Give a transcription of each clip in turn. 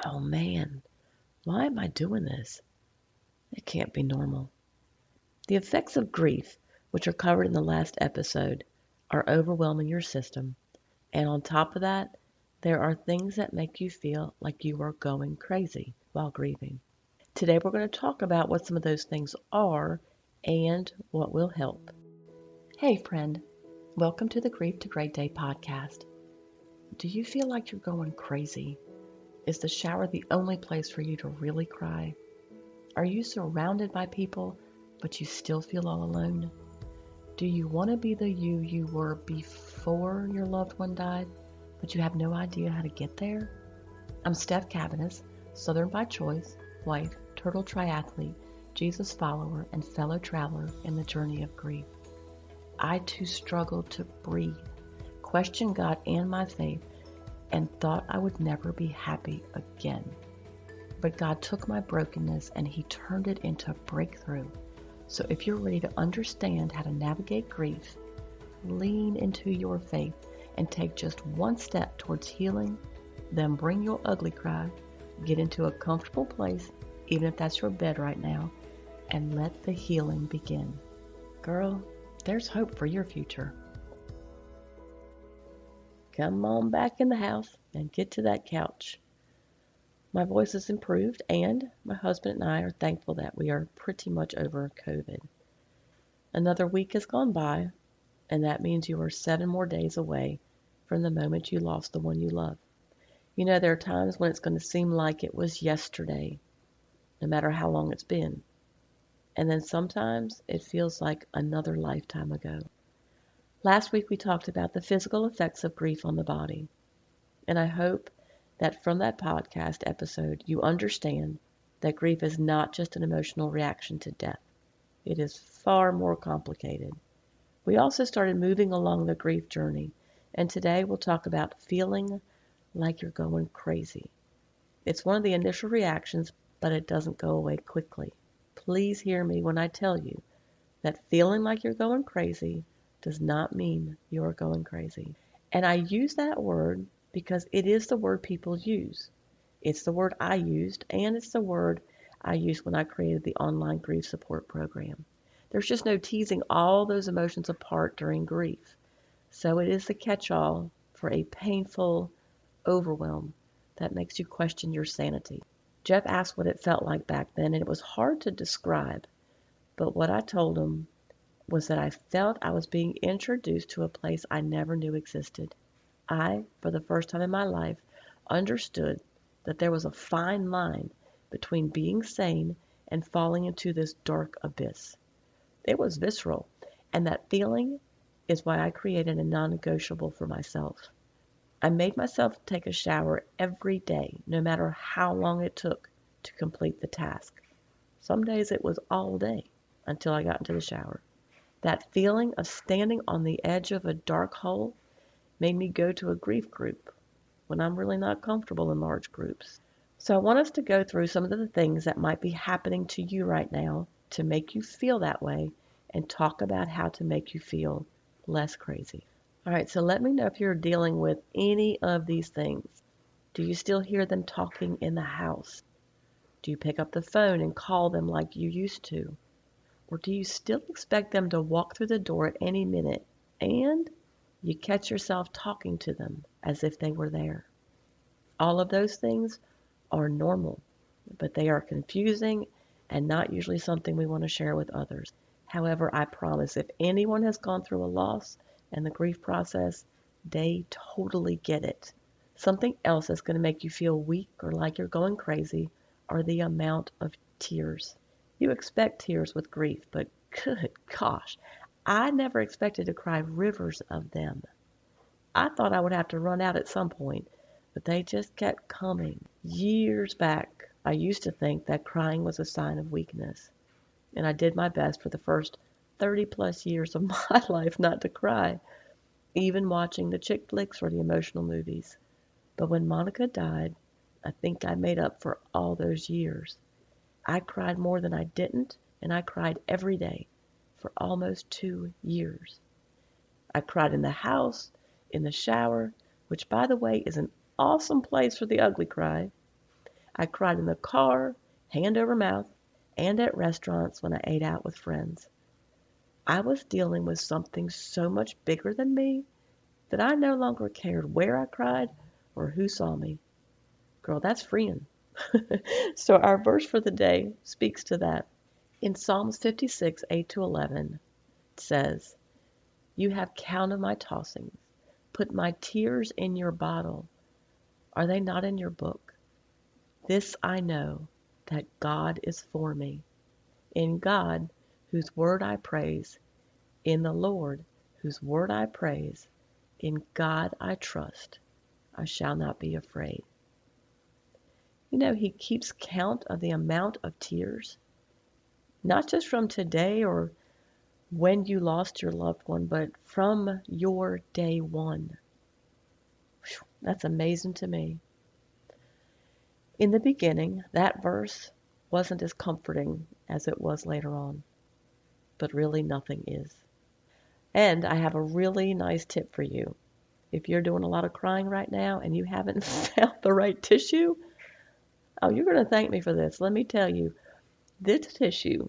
Oh man, why am I doing this? It can't be normal. The effects of grief, which are covered in the last episode, are overwhelming your system. And on top of that, there are things that make you feel like you are going crazy while grieving. Today we're going to talk about what some of those things are and what will help. Hey friend, welcome to the Grief to Great Day podcast. Do you feel like you're going crazy? Is the shower the only place for you to really cry? Are you surrounded by people, but you still feel all alone? Do you want to be the you were before your loved one died, but you have no idea how to get there? I'm Steph Cabanis, Southern by choice, wife, turtle triathlete, Jesus follower, and fellow traveler in the journey of grief. I too struggled to breathe, questioned God and my faith, and thought I would never be happy again. But God took my brokenness and He turned it into a breakthrough. So if you're ready to understand how to navigate grief, lean into your faith and take just one step towards healing, then bring your ugly cry, get into a comfortable place, even if that's your bed right now, and let the healing begin. Girl, there's hope for your future. Come on back in the house and get to that couch. My voice has improved, and my husband and I are thankful that we are pretty much over COVID. Another week has gone by, and that means you are 7 more days away from the moment you lost the one you love. You know, there are times when it's going to seem like it was yesterday, no matter how long it's been. And then sometimes it feels like another lifetime ago. Last week we talked about the physical effects of grief on the body. And I hope that from that podcast episode you understand that grief is not just an emotional reaction to death. It is far more complicated. We also started moving along the grief journey, and today we'll talk about feeling like you're going crazy. It's one of the initial reactions, but it doesn't go away quickly. Please hear me when I tell you that feeling like you're going crazy does not mean you're going crazy. And I use that word because it is the word people use. It's the word I used, and it's the word I used when I created the online grief support program. There's just no teasing all those emotions apart during grief. So it is the catch-all for a painful overwhelm that makes you question your sanity. Jeff asked what it felt like back then, and it was hard to describe. But what I told him was that I felt I was being introduced to a place I never knew existed. I, for the first time in my life, understood that there was a fine line between being sane and falling into this dark abyss. It was visceral, and that feeling is why I created a non-negotiable for myself. I made myself take a shower every day, no matter how long it took to complete the task. Some days it was all day until I got into the shower. That feeling of standing on the edge of a dark hole made me go to a grief group when I'm really not comfortable in large groups. So I want us to go through some of the things that might be happening to you right now to make you feel that way and talk about how to make you feel less crazy. All right, so let me know if you're dealing with any of these things. Do you still hear them talking in the house? Do you pick up the phone and call them like you used to? Or do you still expect them to walk through the door at any minute and you catch yourself talking to them as if they were there? All of those things are normal, but they are confusing and not usually something we want to share with others. However, I promise if anyone has gone through a loss and the grief process, they totally get it. Something else that's going to make you feel weak or like you're going crazy are the amount of tears. You expect tears with grief, but good gosh, I never expected to cry rivers of them. I thought I would have to run out at some point, but they just kept coming. Years back, I used to think that crying was a sign of weakness, and I did my best for the first 30 plus years of my life not to cry, even watching the chick flicks or the emotional movies. But when Monica died, I think I made up for all those years. I cried more than I didn't, and I cried every day for almost 2 years. I cried in the house, in the shower, which by the way is an awesome place for the ugly cry. I cried in the car, hand over mouth, and at restaurants when I ate out with friends. I was dealing with something so much bigger than me that I no longer cared where I cried or who saw me. Girl, that's freeing. So our verse for the day speaks to that. In Psalms 56, 8 to 11, it says, "You have counted my tossings, put my tears in your bottle. Are they not in your book? This I know, that God is for me. In God, whose word I praise, in the Lord, whose word I praise, in God I trust, I shall not be afraid." You know, he keeps count of the amount of tears, not just from today or when you lost your loved one, but from your day one. Whew, that's amazing to me. In the beginning, that verse wasn't as comforting as it was later on, but really nothing is. And I have a really nice tip for you. If you're doing a lot of crying right now and you haven't found the right tissue, oh, you're going to thank me for this. Let me tell you, this tissue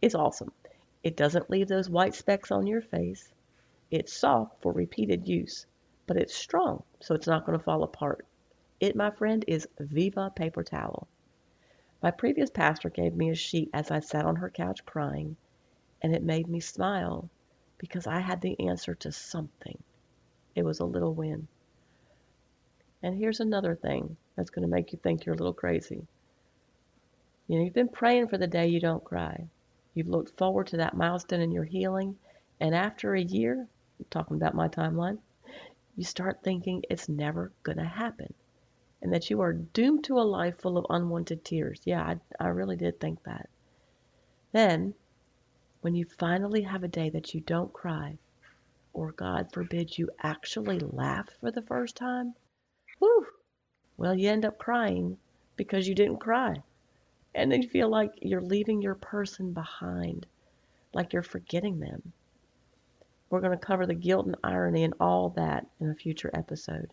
is awesome. It doesn't leave those white specks on your face. It's soft for repeated use, but it's strong, so it's not going to fall apart. It, my friend, is Viva paper towel. My previous pastor gave me a sheet as I sat on her couch crying, and it made me smile because I had the answer to something. It was a little win. And here's another thing that's going to make you think you're a little crazy. You know, you've been praying for the day you don't cry. You've looked forward to that milestone in your healing, and after a year, I'm talking about my timeline, you start thinking it's never going to happen and that you are doomed to a life full of unwanted tears. Yeah, I really did think that. Then, when you finally have a day that you don't cry, or God forbid you actually laugh for the first time, whew, well, you end up crying because you didn't cry. And then you feel like you're leaving your person behind, like you're forgetting them. We're going to cover the guilt and irony and all that in a future episode.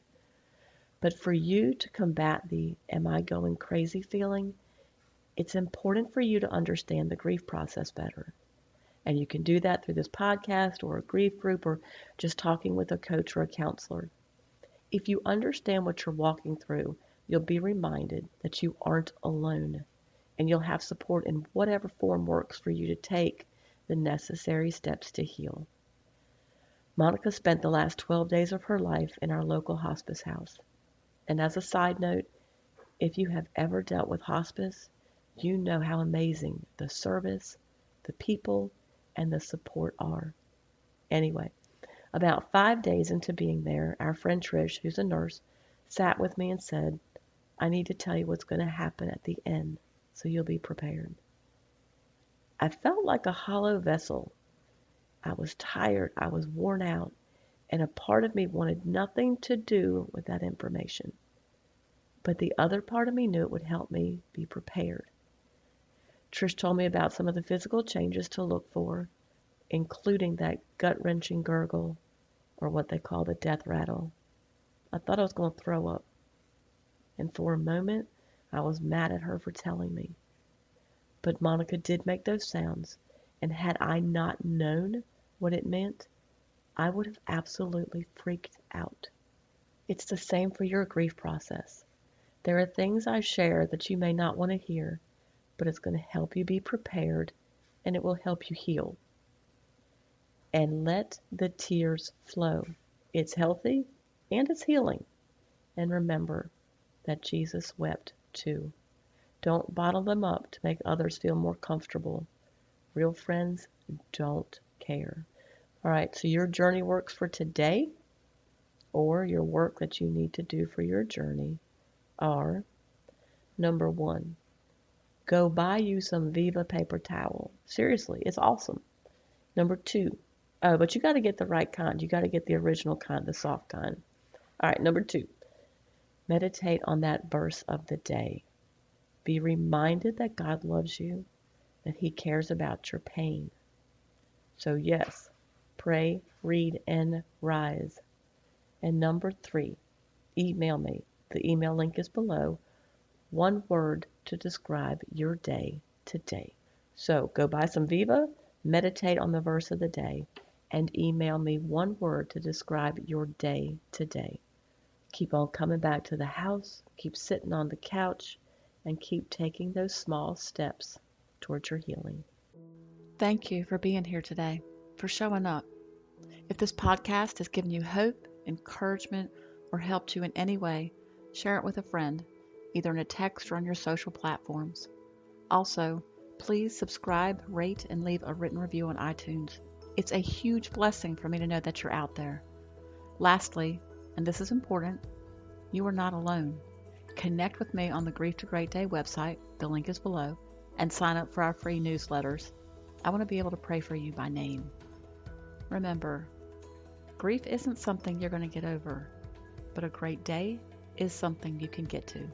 But for you to combat the "am I going crazy" feeling, it's important for you to understand the grief process better. And you can do that through this podcast or a grief group or just talking with a coach or a counselor. If you understand what you're walking through, you'll be reminded that you aren't alone, and you'll have support in whatever form works for you to take the necessary steps to heal. Monica spent the last 12 days of her life in our local hospice house. And as a side note, if you have ever dealt with hospice, you know how amazing the service, the people, and the support are. Anyway, about 5 days into being there, our friend Trish, who's a nurse, sat with me and said, "I need to tell you what's going to happen at the end, so you'll be prepared." I felt like a hollow vessel. I was tired, I was worn out, and a part of me wanted nothing to do with that information. But the other part of me knew it would help me be prepared. Trish told me about some of the physical changes to look for, including that gut-wrenching gurgle, or what they call the death rattle. I thought I was going to throw up. And for a moment, I was mad at her for telling me. But Monica did make those sounds, and had I not known what it meant, I would have absolutely freaked out. It's the same for your grief process. There are things I share that you may not want to hear, but it's going to help you be prepared, and it will help you heal. And let the tears flow. It's healthy and it's healing. And remember that Jesus wept too. Don't bottle them up to make others feel more comfortable. Real friends don't care. All right, so your journey works for today, or your work that you need to do for your journey are: number 1, go buy you some Viva paper towel. Seriously, it's awesome. Number 2, oh, but you got to get the right kind. You got to get the original kind, the soft kind. All right, number 2, meditate on that verse of the day. Be reminded that God loves you, that He cares about your pain. So yes, pray, read, and rise. And number 3, email me. The email link is below. One word to describe your day today. So go buy some Viva, meditate on the verse of the day, and email me one word to describe your day today. Keep on coming back to the house, keep sitting on the couch, and keep taking those small steps towards your healing. Thank you for being here today, for showing up. If this podcast has given you hope, encouragement, or helped you in any way, share it with a friend, either in a text or on your social platforms. Also, please subscribe, rate, and leave a written review on iTunes. It's a huge blessing for me to know that you're out there. Lastly, and this is important, you are not alone. Connect with me on the Grief to Great Day website, the link is below, and sign up for our free newsletters. I want to be able to pray for you by name. Remember, grief isn't something you're going to get over, but a great day is something you can get to.